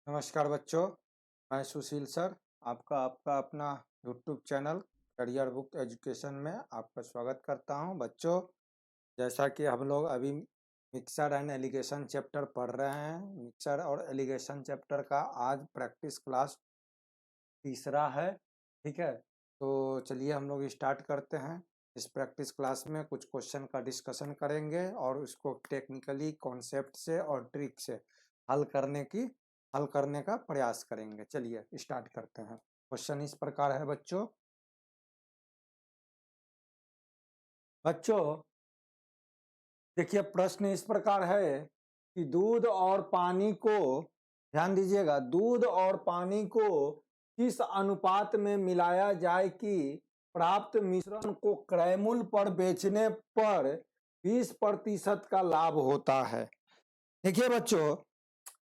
नमस्कार बच्चों, मैं सुशील सर आपका अपना YouTube channel career book education में आपका स्वागत करता हूं। बच्चों, जैसा कि हम लोग अभी मिक्सर एंड एलिगेशन चैप्टर पढ़ रहे हैं, मिक्सर और एलिगेशन चैप्टर का आज प्रैक्टिस क्लास तीसरा है। ठीक है, तो चलिए हम लोग स्टार्ट करते हैं। इस प्रैक्टिस क्लास में कुछ क्वेश्चन का डिस्कशन करेंगे और उसको टेक्निकली कॉन्सेप्ट से और ट्रिक से हल करने का प्रयास करेंगे। चलिए स्टार्ट करते हैं। क्वेश्चन इस प्रकार है बच्चों। देखिए, प्रश्न इस प्रकार है कि दूध और पानी को, ध्यान दीजिएगा, दूध और पानी को किस अनुपात में मिलाया जाए कि प्राप्त मिश्रण को क्रय मूल्य पर बेचने पर 20% का लाभ होता है। देखिए बच्चों,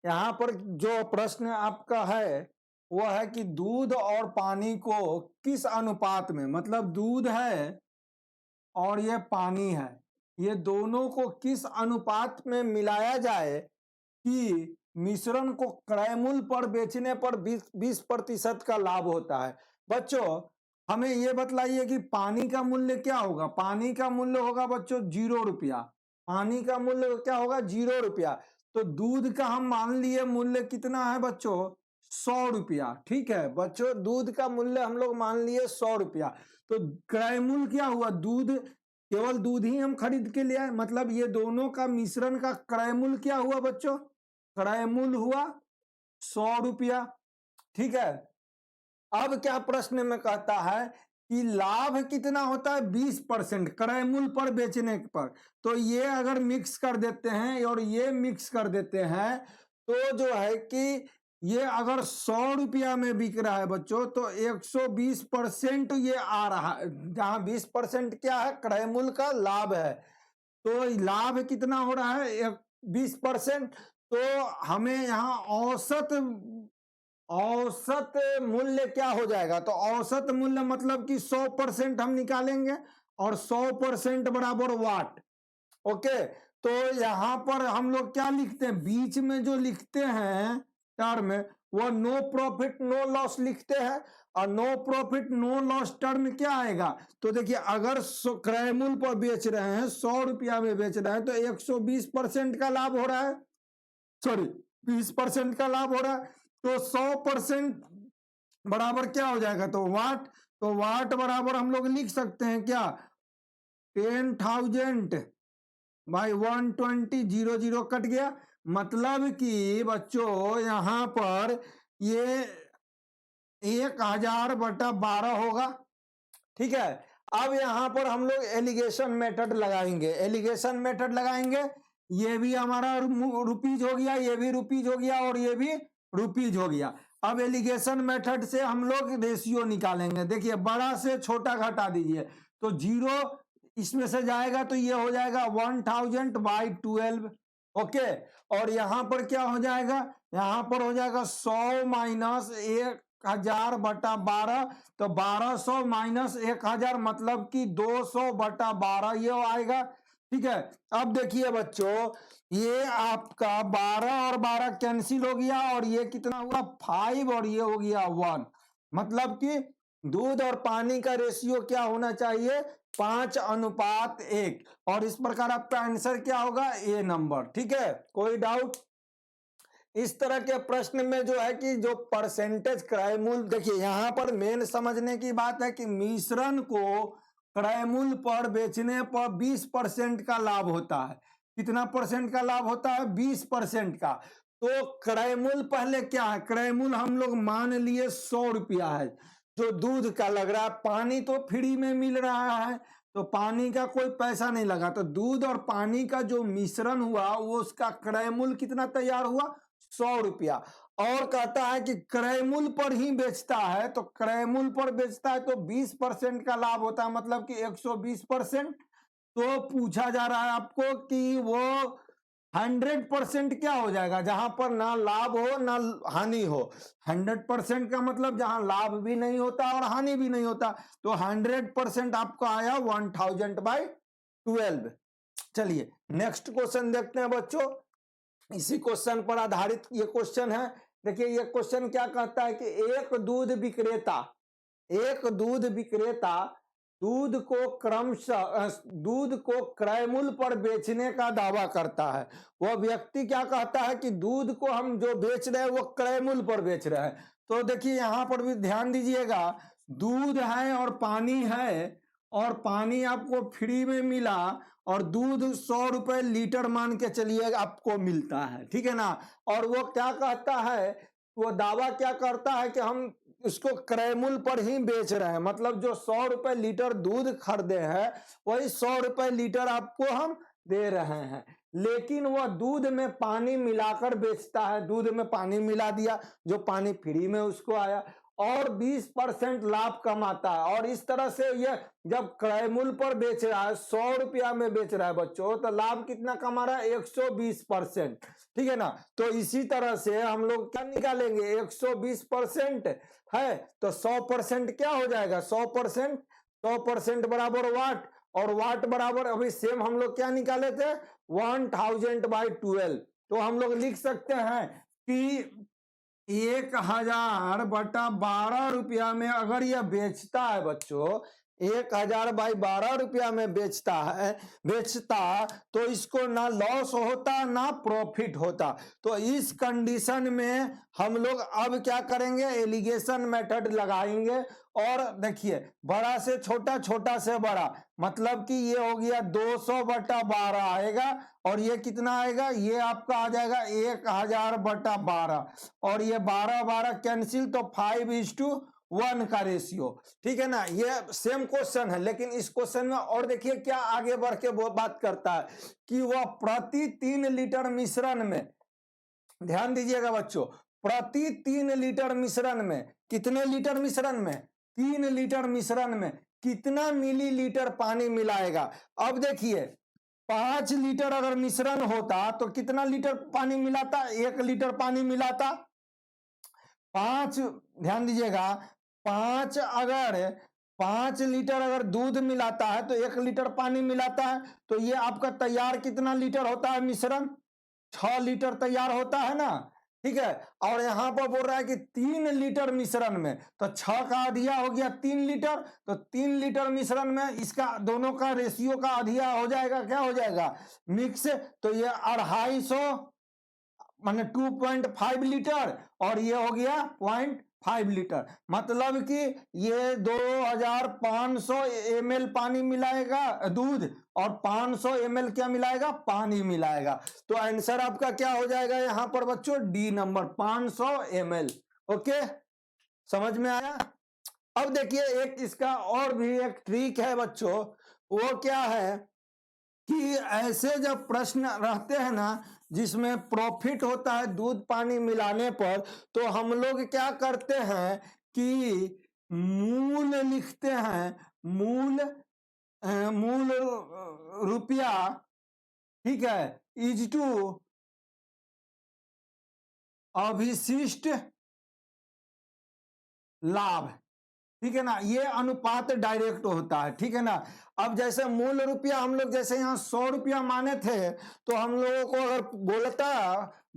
यहाँ पर जो प्रश्न आपका है वो है कि दूध और पानी को किस अनुपात में, मतलब दूध है और ये पानी है, ये दोनों को किस अनुपात में मिलाया जाए कि मिश्रण को क्रय मूल्य पर बेचने पर 20% का लाभ होता है। बच्चों, हमें ये बतलाइए कि पानी का मूल्य क्या होगा। पानी का मूल्य होगा बच्चों 0 रुपया। पानी का मूल्य क्या होगा? 0 रुपया। तो दूध का हम मान लिए मूल्य कितना है बच्चों? 100 रुपया। ठीक है बच्चों, दूध का मूल्य हम लोग मान लिए 100 रुपया। तो क्रय मूल्य क्या हुआ? दूध, केवल दूध ही हम खरीद के ले आए, मतलब ये दोनों का मिश्रण का क्रय मूल्य क्या हुआ बच्चों? क्रय मूल्य हुआ 100 रुपया। ठीक है, अब क्या प्रश्न में कहता है कि लाभ कितना होता है? 20% क्रय मूल्य पर बेचने पर। तो ये अगर मिक्स कर देते हैं और ये मिक्स कर देते हैं तो जो है कि ये अगर 100 रुपया में बिक रहा है बच्चों तो 120% ये आ रहा है, जहां 20% क्या है? क्रय मूल्य का लाभ है। तो लाभ कितना हो रहा है? 20%। तो हमें यहाँ औसत मूल्य क्या हो जाएगा? तो औसत मूल्य मतलब कि 100% हम निकालेंगे और 100% बराबर वाट। ओके, तो यहां पर हम लोग क्या लिखते हैं? बीच में जो लिखते हैं टर्म, वो नो प्रॉफिट नो लॉस लिखते हैं। और no profit no loss term क्या आएगा? तो देखिए, अगर क्रय मूल्य पर बेच रहे हैं, 100 रुपया में बेच रहे हैं, तो 120% का लाभ हो रहा है, सॉरी 20% का लाभ हो रहा है। तो 100% बराबर क्या हो जाएगा? तो वाट। तो वाट बराबर हम लोग लिख सकते हैं क्या? 10,000 बाई 120, 0 कट गया। मतलब कि बच्चों यहाँ पर ये 1000/12 होगा। ठीक है, अब यहां पर हम लोग एलिगेशन मेथड लगाएंगे। एलिगेशन मेथड लगाएंगे, ये भी हमारा रुपीज हो गया, ये भी रुपीज हो गया और ये भी रुपीज हो गया। अब एलिगेशन मेथड से हम लोग रेशियो निकालेंगे। देखिए, बड़ा से छोटा घटा दीजिए, तो 0 इसमें से जाएगा तो ये हो जाएगा 1000/12। ओके, और यहां पर क्या हो जाएगा? यहां पर हो जाएगा 100 माइनस 1000/12। तो 1200 माइनस 1000 मतलब कि 200/12 ये आएगा। ठीक है, अब देखिए बच्चों, ये आपका 12 और 12 कैंसिल हो गया और ये कितना हुआ? 5 और ये हो गया 1। मतलब कि दूध और पानी का रेशियो क्या होना चाहिए? 5:1। और इस प्रकार आपका आंसर क्या होगा? ए नंबर। ठीक है, कोई डाउट? इस तरह के प्रश्न में जो है कि जो परसेंटेज क्रय मूल्य, देखिए यहां पर मेन समझने की बात है कि मिश्रण को क्रय मूल्य पर बेचने पर 20% का लाभ होता है। कितना परसेंट का लाभ होता है? 20% का। तो क्रय मूल्य पहले क्या है? क्रय मूल्य हम लोग मान लिए 100 रुपया है, जो दूध का लग रहा है। पानी तो फ्री में मिल रहा है, तो पानी का कोई पैसा नहीं लगा। तो दूध और पानी का जो मिश्रण हुआ वो उसका क्रय मूल्य कितना तैयार हुआ? 100 रुपया। और कहता है कि क्रय मूल्य पर ही बेचता है, तो क्रय मूल्य पर बेचता है तो 20% का लाभ होता है, मतलब कि 120%। तो पूछा जा रहा है आपको कि वो 100% क्या हो जाएगा, जहां पर ना लाभ हो ना हानि हो। 100% का मतलब जहां लाभ भी नहीं होता और हानि भी नहीं होता। तो 100% आपको आया 1000/12। चलिए नेक्स्ट क्वेश्चन देखते हैं बच्चों। इसी क्वेश्चन पर आधारित ये क्वेश्चन है। देखिए ये क्वेश्चन क्या कहता है कि एक दूध विक्रेता दूध को क्रय मूल्य पर बेचने का दावा करता है। वह व्यक्ति क्या कहता है कि दूध को हम जो बेच रहे हैं वो क्रय मूल्य पर बेच रहे हैं। तो देखिए यहाँ पर भी ध्यान दीजिएगा, दूध है और पानी है, और पानी आपको फ्री में मिला, और दूध 100 रुपए लीटर मान के चलिए आपको मिलता है, ठीक है ना। और वो क्या कहता है, वो दावा क्या करता है कि हम इसको क्रय मूल्य पर ही बेच रहे हैं, मतलब जो 100 रुपए लीटर दूध खरीदे हैं वही 100 रुपए लीटर आपको हम दे रहे हैं। लेकिन वह दूध में पानी मिलाकर बेचता है, दूध में पानी मिला दिया, जो पानी फ्री में उसको आया, और 20% लाभ कमाता है। और इस तरह से यह जब क्रय मूल्य पर बेच रहा है, 100 रुपया में बेच रहा है बच्चों, तो लाभ कितना कमा रहा है, 120%, ठीक है ना। तो इसी तरह से हम लोग क्या निकालेंगे, 120% है तो 100% क्या हो जाएगा, 100% बराबर वाट, और वाट बराबर अभी सेम हम लोग क्या निकाले थे, 1000/12। तो हम लोग लिख सकते हैं कि 1000/12 रुपया में अगर यह बेचता है बच्चों, 1000/12 रुपया में बेचता तो इसको ना लॉस होता ना प्रॉफिट होता। तो इस कंडीशन में हम लोग अब क्या करेंगे, एलिगेशन मेथड लगाएंगे। और देखिए बड़ा से छोटा, छोटा से बड़ा, मतलब कि ये हो गया 200/12 आएगा, और ये कितना आएगा, ये आपका आ जाएगा 1000/12, और ये 12 कैंसिल, तो 5:1 का रेशियो, ठीक है ना। ये सेम क्वेश्चन है, लेकिन इस क्वेश्चन में और देखिए क्या आगे बढ़ के वो बात करता है कि वह प्रति 3 लीटर मिश्रण में, ध्यान दीजिएगा बच्चों, प्रति 3 लीटर मिश्रण में, कितने लीटर मिश्रण में, 3 लीटर मिश्रण में कितना मिलीलीटर पानी मिलाएगा। अब देखिए 5 लीटर अगर मिश्रण होता तो कितना लीटर पानी मिलाता, 1 लीटर पानी मिलाता। 5, ध्यान दीजिएगा, 5 लीटर अगर दूध मिलाता है तो 1 लीटर पानी मिलाता है, तो ये आपका तैयार कितना लीटर होता है मिश्रण, 6 लीटर तैयार होता है ना, ठीक है। और यहां पर बोल रहा है कि 3 लीटर मिश्रण में, तो 6 का अधिया हो गया 3 लीटर, तो 3 लीटर मिश्रण में इसका दोनों का रेशियो का अधिया हो जाएगा, क्या हो जाएगा, मिक्स। तो ये 250 माने 2.5 लीटर, और ये हो गया 0.5 लीटर, मतलब कि ये 2500 ml पानी मिलाएगा दूध, और 500 ml क्या मिलाएगा, पानी मिलाएगा। तो आंसर आपका क्या हो जाएगा यहां पर बच्चों, डी नंबर, 500 ml। ओके, समझ में आया। अब देखिए एक इसका और भी एक ट्रिक है बच्चों, वो क्या है कि ऐसे जब प्रश्न रहते हैं ना जिसमें प्रॉफिट होता है दूध पानी मिलाने पर, तो हम लोग क्या करते हैं कि मूल लिखते हैं, मूल रुपया, ठीक है, इज टू अभिशिष्ट लाभ, ठीक है ना। ये अनुपात डायरेक्ट होता है, ठीक है ना। अब जैसे मूल रुपया हम लोग जैसे यहाँ 100 रुपया माने थे, तो हम लोगों को अगर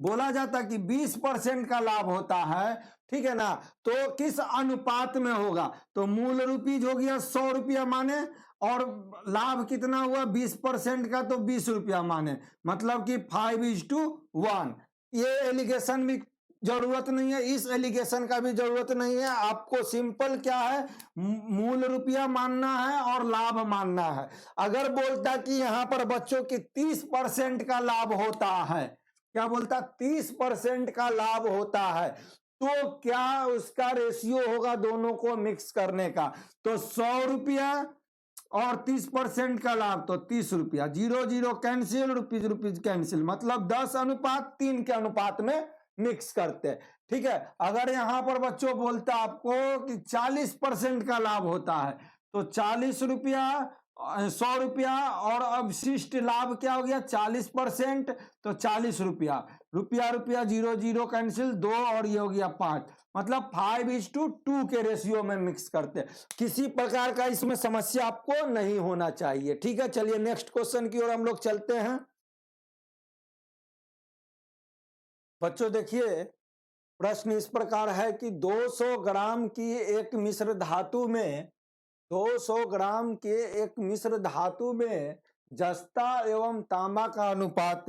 बोला जाता कि 20% का लाभ होता है, ठीक है ना, तो किस अनुपात में होगा, तो मूल रुपीज हो गया 100 रुपया माने, और लाभ कितना हुआ 20% का, तो 20 रुपया माने, मतलब कि 5:1। ये एलिगेशन भी जरूरत नहीं है, इस एलिगेशन का भी जरूरत नहीं है, आपको सिंपल क्या है, मूल रुपया मानना है और लाभ मानना है। अगर बोलता कि यहां पर बच्चों की 30% का लाभ होता है, क्या बोलता, 30% का लाभ होता है, तो क्या उसका रेशियो होगा दोनों को मिक्स करने का, तो 100 रुपया और 30% का लाभ, तो 30 रुपया, 0 कैंसिल, रुपीज कैंसिल, मतलब 10:3 के अनुपात में मिक्स करते हैं, ठीक है। अगर यहां पर बच्चों बोलता आपको कि 40% का लाभ होता है, तो 40 रुपया, 100 रुपया, और अवशिष्ट लाभ क्या हो गया 40%, तो 40 रुपया, रुपया 0 कैंसिल, 2 और ये हो गया 5, मतलब 5:2 के रेशियो में मिक्स करते हैं। किसी प्रकार का इसमें समस्या आपको नहीं होना चाहिए, ठीक है। चलिए नेक्स्ट क्वेश्चन की ओर हम लोग चलते हैं बच्चों। देखिए प्रश्न इस प्रकार है कि 200 ग्राम की एक मिश्र धातु में 200 ग्राम के एक मिश्र धातु में जस्ता एवं तांबा का अनुपात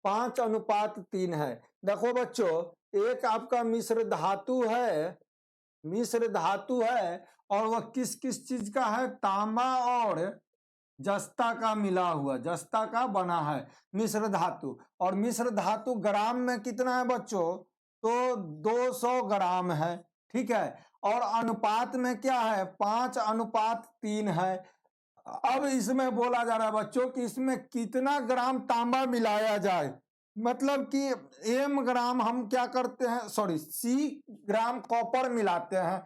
5:3 है। देखो बच्चों, एक आपका मिश्र धातु है और वह किस किस चीज का है? तांबा और जस्ता का मिला हुआ, जस्ता का बना है मिश्र धातु। और मिश्र धातु ग्राम में कितना है बच्चों? तो 200 ग्राम है, ठीक है। और अनुपात में क्या है? 5:3 है। अब इसमें बोला जा रहा है बच्चों कि इसमें कितना ग्राम तांबा मिलाया जाए, मतलब कि m ग्राम हम क्या करते हैं, सॉरी C ग्राम कॉपर मिलाते हैं,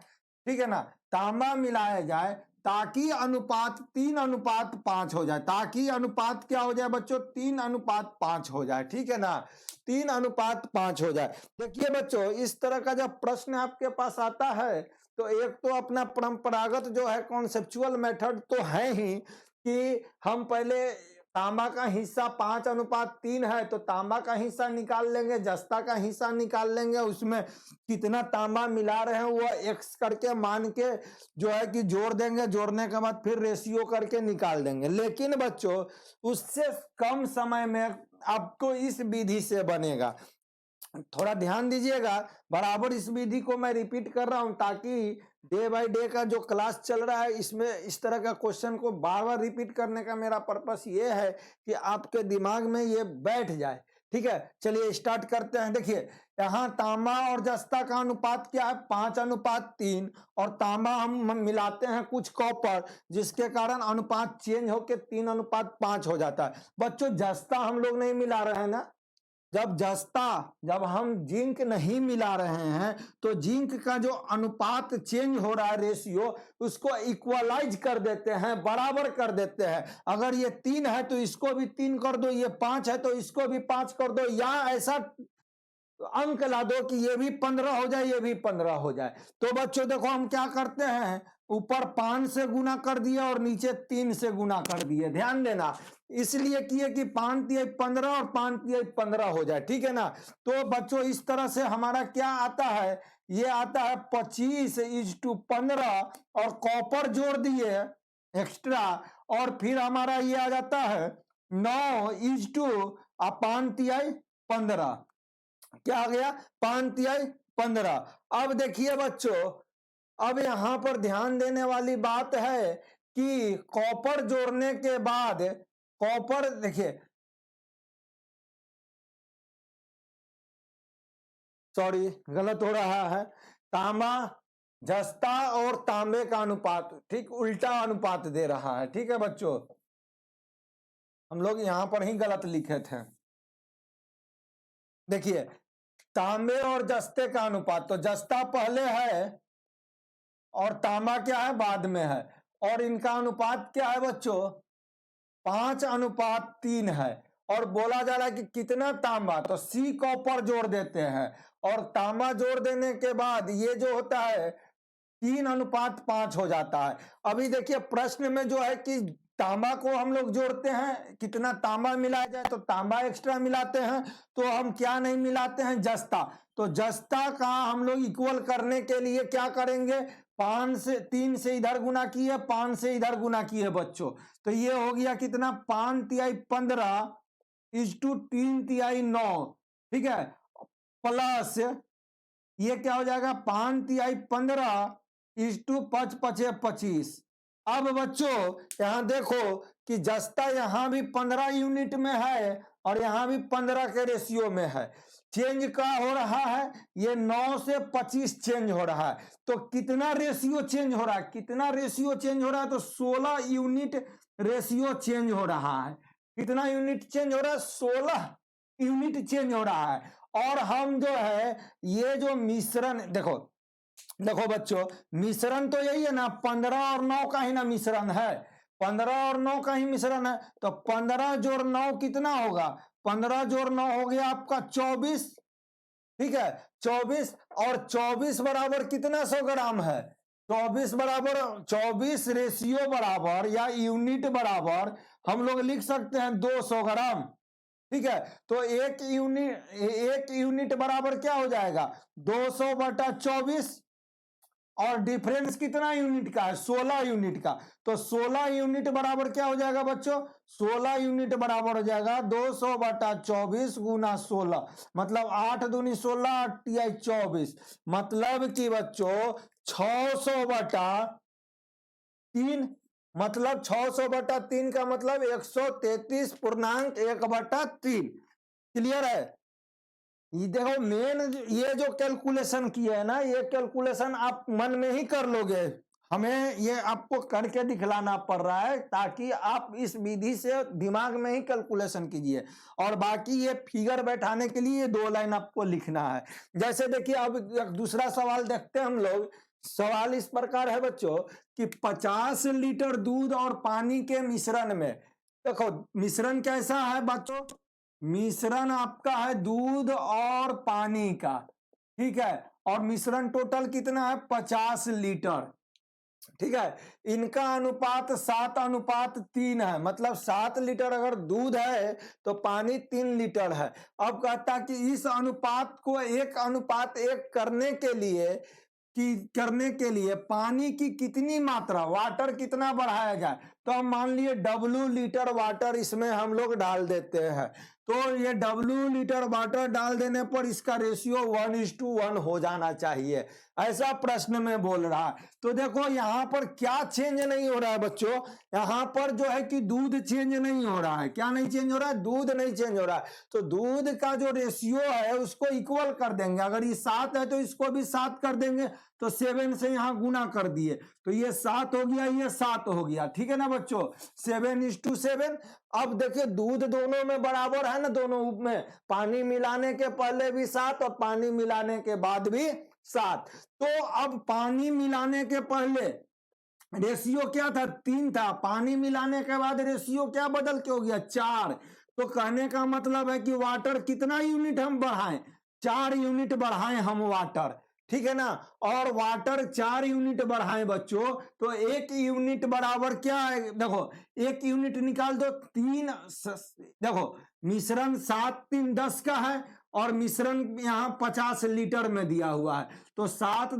ठीक है ना, तांबा मिलाया जाए ताकि अनुपात 3:5 हो जाए, ताकि अनुपात क्या हो जाए बच्चों? 3:5 हो जाए, ठीक है ना, 3:5 हो जाए। देखिए बच्चों, इस तरह का जब प्रश्न आपके पास आता है तो एक तो अपना परंपरागत जो है कॉन्सेप्चुअल मेथड तो है ही कि हम पहले तांबा का हिस्सा 5:3 है तो तांबा का हिस्सा निकाल लेंगे, जस्ता का हिस्सा निकाल लेंगे, उसमें कितना तांबा मिला रहे हैं वो x करके मान के जो है कि जोड़ देंगे, जोड़ने के बाद फिर रेशियो करके निकाल देंगे। लेकिन बच्चों उससे कम समय में आपको इस विधि से बनेगा। थोड़ा ध्यान दीजिएगा, बराबर इस विधि को मैं रिपीट कर रहा हूं ताकि डे बाय डे का जो क्लास चल रहा है इसमें इस तरह का क्वेश्चन को बार बार रिपीट करने का मेरा पर्पस ये है कि आपके दिमाग में ये बैठ जाए, ठीक है। चलिए स्टार्ट करते हैं। देखिए यहाँ तांबा और जस्ता का अनुपात क्या है? 5:3। और तांबा हम मिलाते हैं कुछ कॉपर, जिसके कारण अनुपात चेंज होकर 3:5 हो जाता है। बच्चों जस्ता हम लोग नहीं मिला रहे हैं ना, जब हम जिंक नहीं मिला रहे हैं तो जिंक का जो अनुपात चेंज हो रहा है, रेशियो, उसको इक्वलाइज कर देते हैं, बराबर कर देते हैं। अगर ये 3 है तो इसको भी 3 कर दो, ये 5 है तो इसको भी 5 कर दो, या ऐसा अंक ला दो कि ये भी 15 हो जाए, ये भी 15 हो जाए। तो बच्चों देखो हम क्या करते हैं, ऊपर 5 से गुना कर दिए और नीचे 3 से गुना कर दिए। ध्यान देना, इसलिए किए कि 5×3 = 15 और 5×3 = 15 हो जाए, ठीक है ना। तो बच्चों इस तरह से हमारा क्या आता है, ये आता है 25:15 और कॉपर जोड़ दिए एक्स्ट्रा, और फिर हमारा ये आ जाता है 9:5:15। क्या आ गया? 5×3 = 15। अब देखिए बच्चों, अब यहां पर ध्यान देने वाली बात है कि कॉपर जोड़ने के बाद, कॉपर देखिए, सॉरी गलत हो रहा है, तांबा जस्ता और तांबे का अनुपात ठीक उल्टा अनुपात दे रहा है, ठीक है बच्चों, हम लोग यहां पर ही गलत लिखे थे। देखिए तांबे और जस्ते का अनुपात, तो जस्ता पहले है और तांबा क्या है? बाद में है। और इनका अनुपात क्या है बच्चों? 5:3 है। और बोला जा रहा है कि कितना तांबा, तो C कॉपर जोड़ देते हैं और तांबा जोड़ देने के बाद ये जो होता है 3:5 हो जाता है। अभी देखिए प्रश्न में जो है कि तांबा को हम लोग जोड़ते हैं, कितना तांबा मिलाया जाए, तो तांबा एक्स्ट्रा मिलाते हैं, तो हम क्या नहीं मिलाते हैं? जस्ता। तो जस्ता का हम लोग इक्वल करने के लिए क्या करेंगे? 3 से इधर गुना किए, 5 से इधर गुना किए बच्चों, तो ये हो गया कितना? 5×3 = 15 3×3 = 9, ठीक है, प्लस ये क्या हो जाएगा? 5×3 = 15 5×5 = 25। अब बच्चों यहां देखो कि जस्ता यहां भी 15 यूनिट में है और यहां भी 15 के रेशियो में है। चेंज का हो रहा है, ये 9 से 25 चेंज हो रहा है। तो कितना रेशियो चेंज हो रहा है? कितना रेशियो चेंज हो रहा है? तो 16 यूनिट रेशियो चेंज हो रहा है। कितना यूनिट चेंज हो रहा है? 16 यूनिट चेंज हो रहा है। और हम जो है ये जो मिश्रण देखो बच्चों, मिश्रण तो यही है ना, 15 और 9 का ही ना मिश्रण है, 15 और 9 का ही मिश्रण है। तो 15 जोड़ 9 कितना होगा? 15 जोड़ 9 हो गया आपका 24, ठीक है, 24। और 24 बराबर कितना 100 ग्राम है? 24 बराबर 24 रेशियो बराबर या यूनिट बराबर हम लोग लिख सकते हैं 200 ग्राम। ठीक है, तो एक यूनिट बराबर क्या हो जाएगा 200/24, और डिफरेंस कितना यूनिट का है 16 यूनिट का, तो 16 यूनिट बराबर क्या हो जाएगा बच्चों 16 यूनिट बराबर हो जाएगा 200/24 गुना 16, मतलब 8 दूनी 16 8 तिया 24, मतलब कि बच्चों 600/3, मतलब 600/3 का मतलब 133.1/3। क्लियर है? ये देखो मेन ये जो कैलकुलेशन किया है ना, ये कैलकुलेशन आप मन में ही कर लोगे, हमें ये आपको करके दिखलाना पड़ रहा है ताकि आप इस विधि से दिमाग में ही कैलकुलेशन कीजिए, और बाकी ये फिगर बैठाने के लिए ये 2 लाइन आपको लिखना है। जैसे देखिए अब एक दूसरा सवाल देखते हैं हम लोग। सवाल इस प्रकार है बच्चों कि 50 लीटर दूध और पानी के मिश्रण में, देखो मिश्रण कैसा है बच्चों, मिश्रण आपका है दूध और पानी का, ठीक है, और मिश्रण टोटल कितना है 50 लीटर, ठीक है, इनका अनुपात 7:3 है, मतलब 7 लीटर अगर दूध है तो पानी 3 लीटर है। अब कहता कि इस अनुपात को 1:1 करने के लिए पानी की कितनी मात्रा, वाटर कितना बढ़ाया जाए, तो हम मान लिए W लीटर वाटर इसमें हम लोग डाल देते हैं, तो ये W लीटर वाटर डाल देने पर इसका रेशियो 1:1 हो जाना चाहिए, ऐसा प्रश्न में बोल रहा है। तो देखो यहाँ पर क्या चेंज नहीं हो रहा है बच्चों, यहाँ पर जो है कि दूध चेंज नहीं हो रहा है, क्या नहीं चेंज हो रहा है, दूध नहीं चेंज हो रहा है, तो दूध का जो रेशियो है उसको इक्वल कर देंगे, अगर ये 7 है तो इसको भी 7 कर देंगे, तो 7 से यहाँ गुना कर दिए तो ये 7 हो गया, ये 7 हो गया, ठीक है ना बच्चों, 7:7। अब देखिए दूध दोनों में बराबर है ना, दोनों में पानी मिलाने के पहले भी 7 और पानी मिलाने के बाद भी 7, तो अब पानी मिलाने के पहले रेशियो क्या था 3 था, पानी मिलाने के बाद रेशियो क्या बदल के हो गया 4, तो कहने का मतलब है कि वाटर कितना यूनिट हम बढ़ाएं, 4 यूनिट बढ़ाएं हम वाटर, ठीक है ना, और वाटर 4 यूनिट बढ़ाएं बच्चों, तो 1 यूनिट बराबर क्या है, देखो 1 यूनिट निकाल दो, 3 देखो मिश्रण 7 3 10 का है, और मिश्रण यहाँ 50 लीटर में दिया हुआ है, तो 7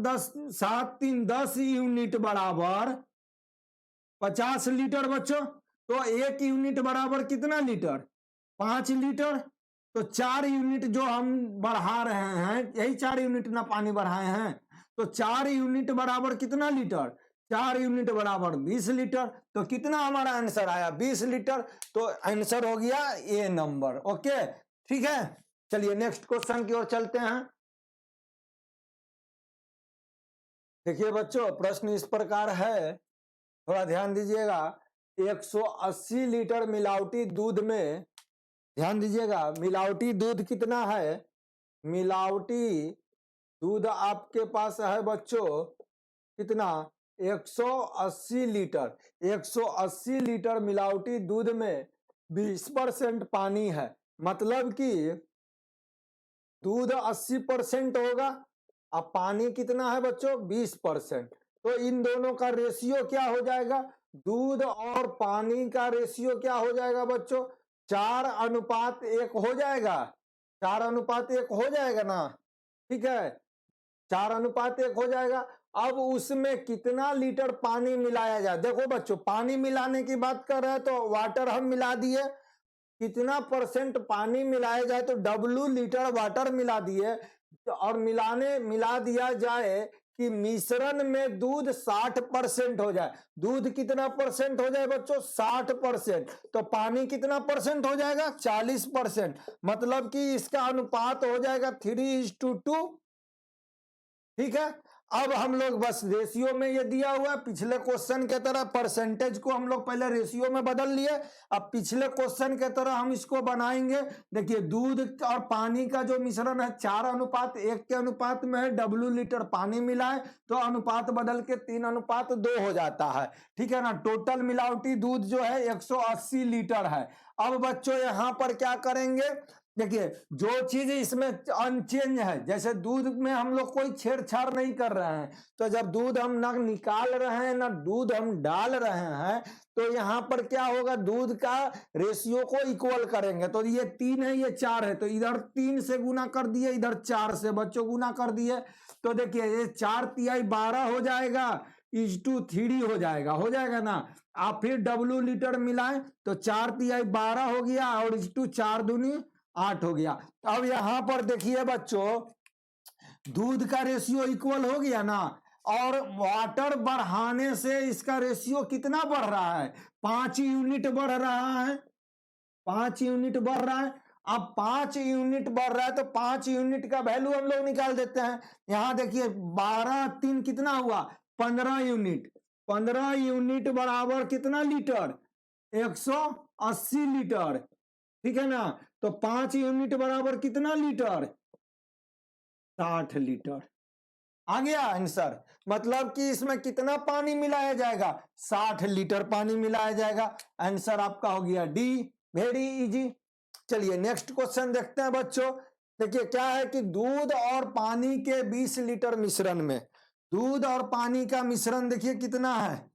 3 10 यूनिट बराबर 50 लीटर बच्चों, तो 1 यूनिट बराबर कितना लीटर 5 लीटर, तो 4 यूनिट जो हम बढ़ा रहे हैं, यही 4 यूनिट ना पानी बढ़ाए हैं, तो 4 यूनिट बराबर कितना लीटर, 4 यूनिट बराबर 20 लीटर, तो कितना हमारा आंसर आया 20 लीटर, तो आंसर हो गया ए नंबर। ओके ठीक है, चलिए नेक्स्ट क्वेश्चन की ओर चलते हैं। देखिए बच्चों प्रश्न इस प्रकार है, थोड़ा ध्यान दीजिएगा, 180 लीटर मिलावटी दूध में, ध्यान दीजिएगा मिलावटी दूध कितना है, मिलावटी दूध आपके पास है बच्चों कितना 180 लीटर, 180 लीटर मिलावटी दूध में 20% पानी है, मतलब कि दूध 80% होगा, अब पानी कितना है बच्चों 20%, तो इन दोनों का रेशियो क्या हो जाएगा, दूध और पानी का रेशियो क्या हो जाएगा बच्चों 4:1 हो जाएगा, 4:1 हो जाएगा ना, ठीक है 4:1 हो जाएगा। अब उसमें कितना लीटर पानी मिलाया जाए, देखो बच्चों पानी मिलाने की बात कर रहे हैं तो वाटर हम मिला दिए, कितना परसेंट पानी मिलाया जाए तो W लीटर वाटर मिला दिए, और मिला दिया जाए कि मिश्रण में दूध 60% हो जाए, दूध कितना परसेंट हो जाए बच्चों 60%, तो पानी कितना परसेंट हो जाएगा 40%, मतलब कि इसका अनुपात हो जाएगा 3:2, ठीक है। अब हम लोग बस रेशियो में ये दिया हुआ है, पिछले क्वेश्चन के तरह परसेंटेज को हम लोग पहले रेशियो में बदल लिए, अब पिछले क्वेश्चन के तरह हम इसको बनाएंगे। देखिए दूध और पानी का जो मिश्रण है 4:1 के अनुपात में है, W लीटर पानी मिलाए तो अनुपात बदल के 3:2 हो जाता है, ठीक है ना। टोटल मिलावटी दूध जो है 180 लीटर है। अब बच्चों यहाँ पर क्या करेंगे, देखिए जो चीज इसमें अनचेंज है, जैसे दूध में हम लोग कोई छेड़छाड़ नहीं कर रहे हैं, तो जब दूध हम ना निकाल रहे हैं ना दूध हम डाल रहे हैं, तो यहाँ पर क्या होगा, दूध का रेशियो को इक्वल करेंगे। तो ये 3 है, ये 4 है, तो इधर 3 से गुना कर दिए, इधर 4 से बच्चों गुना कर दिए। तो देखिए ये 4 तिहाई 12 हो जाएगा, इज टू 3 हो जाएगा ना। आप फिर W लीटर मिलाएं तो 4 तिहाई 12 हो गया और इज टू 4 दूनी 8 हो गया। अब यहां पर देखिए बच्चों, दूध का रेशियो इक्वल हो गया ना, और वाटर बढ़ाने से इसका रेशियो कितना बढ़ रहा है, 5 यूनिट बढ़ रहा है, 5 यूनिट बढ़ रहा है। अब 5 यूनिट बढ़ रहा है तो 5 यूनिट का वैल्यू हम लोग निकाल देते हैं। यहां देखिए 12 3 कितना हुआ, 15 यूनिट, 15 यूनिट बराबर कितना लीटर, 180 लीटर, ठीक है ना। तो 5 यूनिट बराबर कितना लीटर, 60 लीटर। आ गया आंसर, मतलब कि इसमें कितना पानी मिलाया जाएगा, 60 लीटर पानी मिलाया जाएगा। आंसर आपका हो गया डी, वेरी इजी। चलिए नेक्स्ट क्वेश्चन देखते हैं बच्चों। देखिए क्या है कि दूध और पानी के 20 लीटर मिश्रण में, दूध और पानी का मिश्रण देखिए कितना है,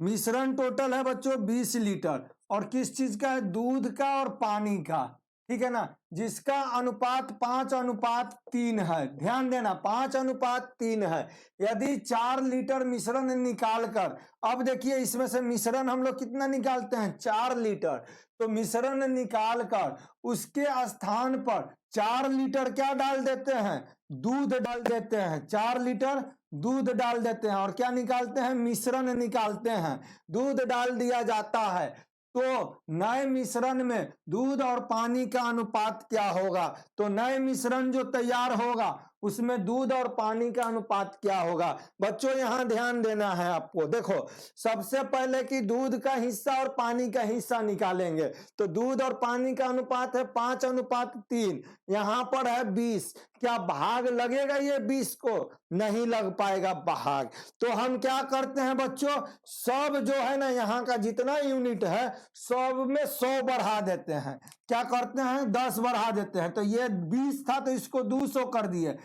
मिश्रण टोटल है बच्चों 20 लीटर, और किस चीज का है, दूध का और पानी का, ठीक है ना, जिसका अनुपात 5:3 है। ध्यान देना 5:3 है। यदि 4 लीटर मिश्रण निकालकर, अब देखिए इसमें से मिश्रण हम लोग कितना निकालते हैं, 4 लीटर, तो मिश्रण निकालकर उसके स्थान पर 4 लीटर क्या डाल देते हैं, दूध डाल देते हैं, 4 लीटर दूध डाल देते हैं, और क्या निकालते हैं, मिश्रण निकालते हैं, दूध डाल दिया जाता है। तो नए मिश्रण में दूध और पानी का अनुपात क्या होगा, तो नए मिश्रण जो तैयार होगा उसमें दूध और पानी का अनुपात क्या होगा। बच्चों यहां ध्यान देना है आपको, देखो सबसे पहले कि दूध का हिस्सा और पानी का हिस्सा निकालेंगे, तो दूध और पानी का अनुपात है 5:3, यहां पर है 20, क्या भाग लगेगा ये 20 को, नहीं लग पाएगा भाग। तो हम क्या करते हैं बच्चों, सब जो है ना यहाँ का जितना यूनिट है सब में 100 बढ़ा देते हैं, क्या करते हैं 10 बढ़ा देते हैं। तो ये 20 था तो इसको 200 कर दिए,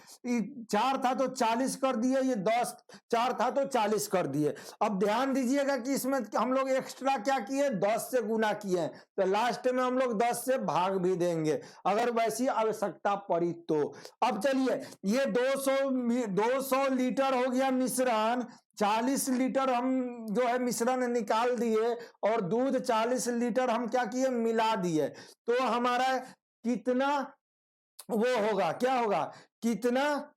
4 था तो 40 कर दिए, ये 10 4 था तो 40 कर दिए। अब ध्यान दीजिएगा कि इसमें हम लोग एक्स्ट्रा क्या किए, 10 से गुना किए, तो लास्ट में हम लोग 10 से भाग भी देंगे अगर वैसी आवश्यकता पड़ी तो। अब चलिए ये 200 लीटर हो गया मिश्रण, 40 लीटर हम जो है मिश्रण निकाल दिए, और दूध 40 लीटर हम क्या किए, मिला दिए। तो हमारा कितना वो होगा, क्या होगा, कितना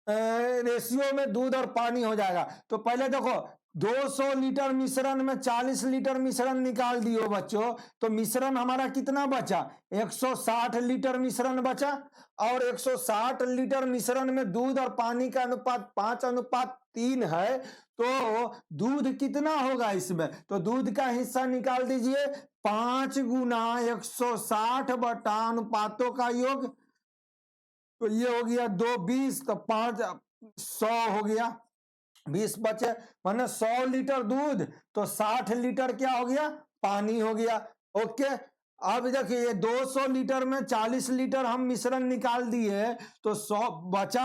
रेशियो में दूध और पानी हो जाएगा। तो पहले देखो 200 लीटर मिश्रण में 40 लीटर मिश्रण निकाल दियो बच्चों, तो मिश्रण हमारा कितना बचा, 160 लीटर मिश्रण बचा, और 160 लीटर मिश्रण में दूध और पानी का अनुपात 5:3 है, तो दूध कितना होगा इसमें, तो दूध का हिस्सा निकाल दीजिए, 5 गुना 160 बटा अनुपातों का योग, तो ये हो गया 2 20, तो 5 100 हो गया, 20 बचे, माने 100 लीटर दूध तो 60 लीटर क्या हो गया, पानी हो गया। ओके, अब देखिए ये 200 लीटर में 40 लीटर हम मिश्रण निकाल दिए, तो 100 बचा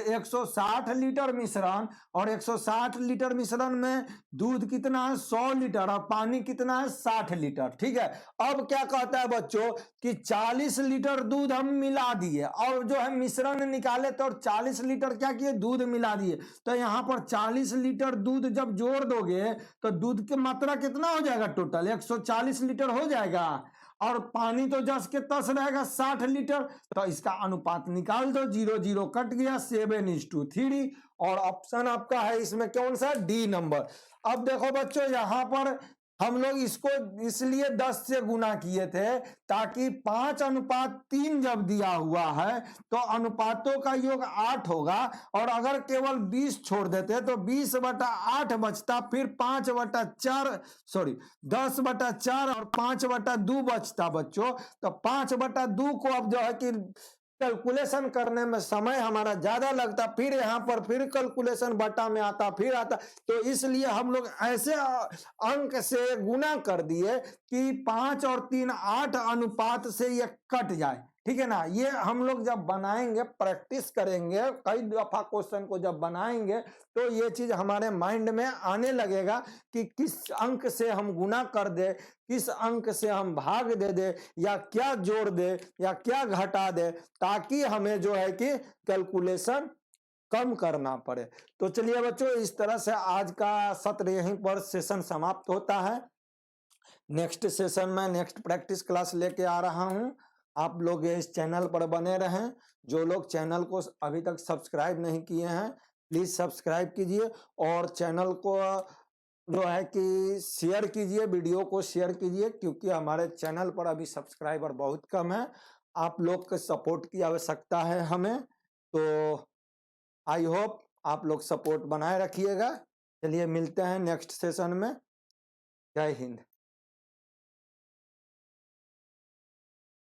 160 लीटर मिश्रण, और 160 लीटर मिश्रण में दूध कितना है 100 लीटर, और पानी कितना है 60 लीटर, ठीक है। अब क्या कहता है बच्चों कि 40 लीटर दूध हम मिला दिए, और जो है मिश्रण निकाले तो 40 लीटर क्या किए, दूध मिला दिए, तो यहाँ पर 40 लीटर दूध जब जोड़ दोगे तो दूध की मात्रा कितना हो जाएगा, टोटल 140 लीटर हो जाएगा, और पानी तो जस के तस रहेगा 60 लीटर, तो इसका अनुपात निकाल दो, 0 0 कट गया, 7:3, और ऑप्शन आपका है इसमें कौन सा, डी नंबर। अब देखो बच्चों यहाँ पर हम लोग इसको इसलिए 10 से गुना किए थे ताकि 5:3 जब दिया हुआ है तो अनुपातों का योग 8 होगा, और अगर केवल 20 छोड़ देते तो 20/8 बचता, फिर 5/4 सॉरी 10/4 और 5/2 बचता बच्चों। तो 5/2 को अब जो है कि कैलकुलेशन करने में समय हमारा ज्यादा लगता, फिर यहाँ पर फिर कैलकुलेशन बटा में आता, फिर आता। तो इसलिए हम लोग ऐसे अंक से गुना कर दिए कि 5 और 3 8 अनुपात से ये कट जाए, ठीक है ना। ये हम लोग जब बनाएंगे, प्रैक्टिस करेंगे, कई दफा क्वेश्चन को जब बनाएंगे तो ये चीज हमारे माइंड में आने लगेगा कि किस अंक से हम गुना कर दे, किस अंक से हम भाग दे दे, या क्या जोड़ दे या क्या घटा दे, ताकि हमें जो है कि कैलकुलेशन कम करना पड़े। तो चलिए बच्चों, इस तरह से आज का सत्र यहीं पर सेशन समाप्त होता है। नेक्स्ट सेशन में नेक्स्ट प्रैक्टिस क्लास लेके आ रहा हूं। आप लोग इस चैनल पर बने रहें। जो लोग चैनल को अभी तक सब्सक्राइब नहीं किए हैं, प्लीज सब्सक्राइब कीजिए, और चैनल को जो है कि शेयर कीजिए, वीडियो को शेयर कीजिए, क्योंकि हमारे चैनल पर अभी सब्सक्राइबर बहुत कम है। आप लोग के सपोर्ट की आवश्यकता है हमें, तो आई होप आप लोग सपोर्ट बनाए रखिएगा। चलिए मिलते हैं नेक्स्ट सेशन में। जय हिंद।